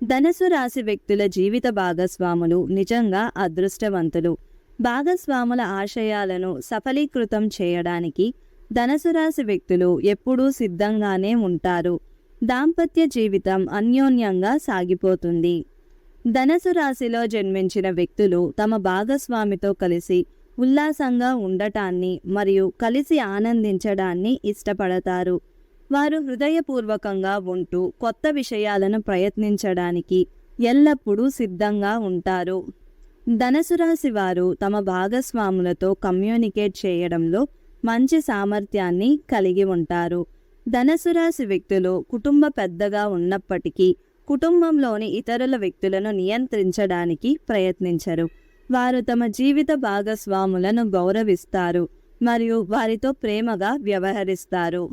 ధనుసు రాశి వ్యక్తుల జీవిత భాగస్వాములు నిజంగా అదృష్టవంతులు. భాగస్వాముల ఆశయాలను సఫలీకృతం చేయడానికి ధనుసు రాశి వ్యక్తులు ఎప్పుడూ సిద్ధంగానే ఉంటారు. దాంపత్య జీవితం అన్యోన్యంగా సాగిపోతుంది. ధనుసు రాశిలో జన్మించిన వ్యక్తులు తమ భాగస్వామితో కలిసి ఉల్లాసంగా ఉండటాన్ని మరియు కలిసి ఆనందించడాన్ని ఇష్టపడతారు. వారు హృదయపూర్వకంగా ఉంటూ కొత్త విషయాలను ప్రయత్నించడానికి ఎల్లప్పుడూ సిద్ధంగా ఉంటారు. ధనుసు రాశి వారు తమ భాగస్వాములతో కమ్యూనికేట్ చేయడంలో మంచి సామర్థ్యాన్ని కలిగి ఉంటారు. ధనుసు రాశి వ్యక్తులు కుటుంబ పెద్దగా ఉన్నప్పటికీ కుటుంబంలోని ఇతరుల వ్యక్తులను నియంత్రించడానికి ప్రయత్నించరు. వారు తమ జీవిత భాగస్వాములను గౌరవిస్తారు మరియు వారితో ప్రేమగా వ్యవహరిస్తారు.